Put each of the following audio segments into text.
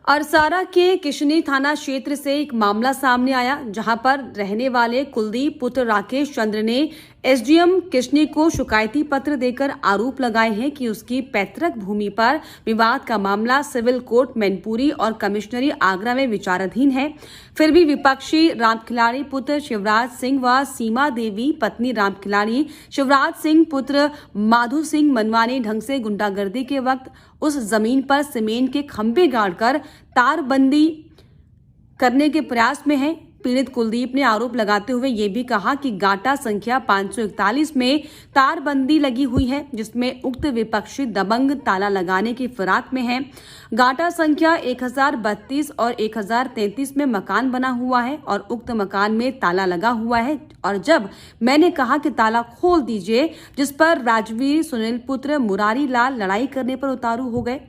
अरसारा के किशनी थाना क्षेत्र से एक मामला सामने आया, जहां पर रहने वाले कुलदीप पुत्र राकेश चंद्र ने एसडीएम किशनी को शिकायती पत्र देकर आरोप लगाए हैं कि उसकी पैतृक भूमि पर विवाद का मामला सिविल कोर्ट मैनपुरी और कमिश्नरी आगरा में विचाराधीन है। फिर भी विपक्षी रामखिलाड़ी पुत्र शिवराज सिंह व सीमा देवी पत्नी रामखिलाड़ी शिवराज सिंह पुत्र माधु सिंह मनवाने ढंग से गुंडागर्दी के वक्त उस जमीन पर सीमेंट के खंभे गाड़कर तारबंदी करने के प्रयास में हैं। पीड़ित कुलदीप ने आरोप लगाते हुए ये भी कहा कि गाटा संख्या 541 में तारबंदी लगी हुई है, जिसमें उक्त विपक्षी दबंग ताला लगाने की फिराक में है। गाटा संख्या 1032 और 1033 में मकान बना हुआ है और उक्त मकान में ताला लगा हुआ है। और जब मैंने कहा कि ताला खोल दीजिए, जिस पर राजवीर सुनील पुत्र मुरारी लाल लड़ाई करने पर उतारू हो गए।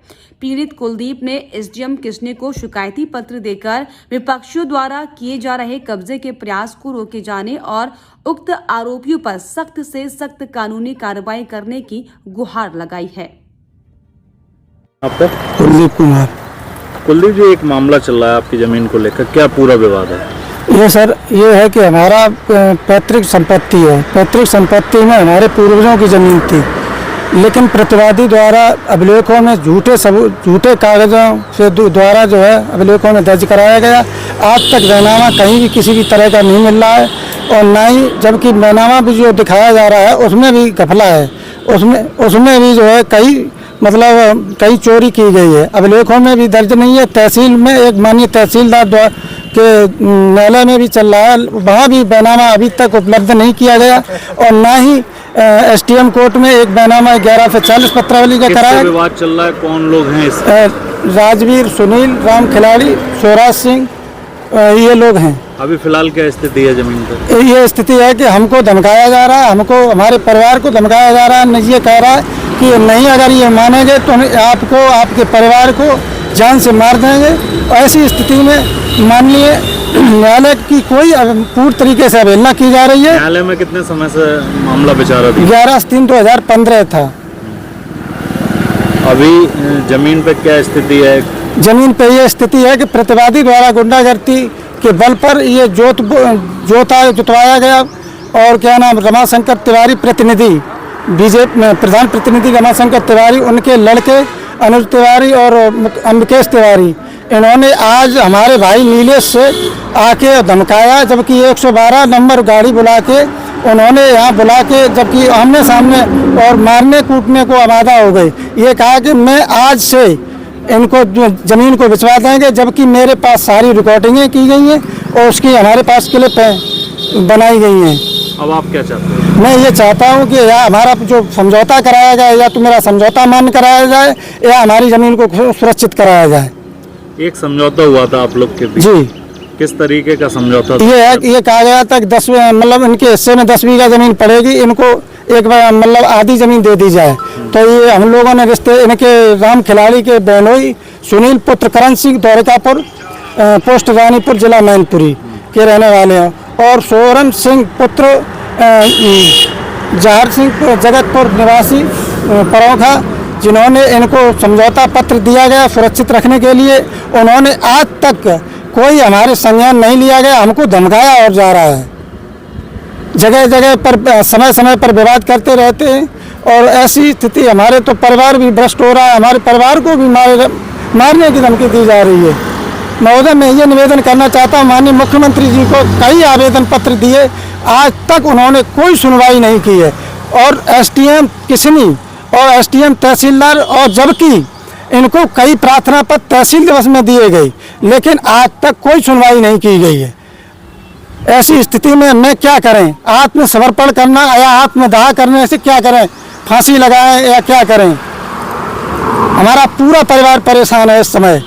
पीड़ित कुलदीप ने एसडीएम किशनी को शिकायती पत्र देकर विपक्षियों द्वारा किए जा रहे कब्जे के प्रयास को रोके जाने और उक्त आरोपियों पर सख्त से सख्त कानूनी कार्रवाई करने की गुहार लगाई है। आपका कुलदीप कुमार। कुलदीप जी, एक मामला चल रहा है आपकी जमीन को लेकर, क्या पूरा विवाद है? ये सर ये है कि हमारा पैतृक संपत्ति है। पैतृक संपत्ति में हमारे पूर्वजों की जमीन थी, लेकिन प्रतिवादी द्वारा अभिलेखों में झूठे कागजों से द्वारा जो है अभिलेखों में दर्ज कराया गया। आज तक बैनामा कहीं भी किसी भी तरह का नहीं मिल रहा है, और ना ही जबकि बैनामा भी जो दिखाया जा रहा है उसमें भी घपला है। उसमें भी जो है कई चोरी की गई है। अभिलेखों में भी दर्ज नहीं है। तहसील में एक माननीय तहसीलदार के न्यायालय में भी चल रहा है, वहाँ भी बैनामा अभी तक उपलब्ध नहीं किया गया। और ना ही एसडीएम कोर्ट में एक बैनामा 11 से 40 पत्रावली का कराया। विवाद चल रहा है, कौन लोग हैं इस? राजवीर, सुनील, रामखिलाड़ी, शिवराज सिंह, ये लोग हैं। अभी फिलहाल क्या स्थिति है जमीन पर? ये स्थिति है कि हमको धमकाया जा रहा है, हमको हमारे परिवार को धमकाया जा रहा है। ये कह रहा है कि नहीं, अगर ये मानेंगे तो आपको, आपके परिवार को जान से मार देंगे। ऐसी स्थिति में माननीय न्यायालय की कोई पूर्ण तरीके से अवहेलना की जा रही है। न्यायालय में कितने समय से मामला विचाराधीन? 11/3/2015 था। अभी जमीन पे क्या स्थिति है? जमीन पे ये स्थिति है कि प्रतिवादी द्वारा गुंडागर्दी के बल पर ये जुतवाया गया। और क्या नाम, रमाशंकर तिवारी प्रतिनिधि, बीजेपी प्रधान प्रतिनिधि रमाशंकर तिवारी, उनके लड़के अनुज तिवारी और अम्बिकेश तिवारी, इन्होंने आज हमारे भाई नीलेश से आके धमकाया। जबकि 112 नंबर गाड़ी बुला के उन्होंने यहाँ बुला के, जबकि आमने सामने और मारने कूटने को आमादा हो गए। ये कहा कि मैं आज से इनको जमीन को बिचवा देंगे, जबकि मेरे पास सारी रिकॉर्डिंगें की गई हैं और उसकी हमारे पास क्लिप बनाई गई हैं। अब आप क्या चाहते हैं? मैं ये चाहता हूँ कि या हमारा जो समझौता कराया जाए, या तो मेरा समझौता मान्य कराया जाए, या हमारी जमीन को सुरक्षित कराया जाए। एक समझौता हुआ था आप लोग के बीच? जी। किस तरीके का समझौता था? ये कहा गया था कि 10 इनके हिस्से में 10 बीघा जमीन पड़ेगी, इनको एक आधी जमीन दे दी जाए। तो ये हम लोगों ने रिश्ते इनके राम खिलाड़ी के बहनोई सुनील पुत्र करण सिंह दौरिकापुर पोस्ट रानीपुर जिला मैनपुरी के रहने वाले हैं, और सोरम सिंह पुत्र जहर सिंह जगतपुर निवासी परौखा, जिन्होंने इनको समझौता पत्र दिया गया सुरक्षित रखने के लिए। उन्होंने आज तक कोई हमारे संज्ञान नहीं लिया गया, हमको धमकाया और जा रहा है। जगह जगह पर समय समय पर विवाद करते रहते हैं, और ऐसी स्थिति हमारे तो परिवार भी भ्रष्ट हो रहा है। हमारे परिवार को भी मारने की धमकी दी जा रही है। महोदय, मैं ये निवेदन करना चाहता हूँ, माननीय मुख्यमंत्री जी को कई आवेदन पत्र दिए, आज तक उन्होंने कोई सुनवाई नहीं की है। और एसडीएम किशनी और एसडीएम तहसीलदार, और जबकि इनको कई प्रार्थना पत्र तहसील दिवस में दिए गए, लेकिन आज तक कोई सुनवाई नहीं की गई है। ऐसी स्थिति में मैं क्या करें? आत्मसमर्पण करना या आत्मदाह करने से क्या करें? फांसी लगाएं या क्या करें? हमारा पूरा परिवार परेशान है इस समय।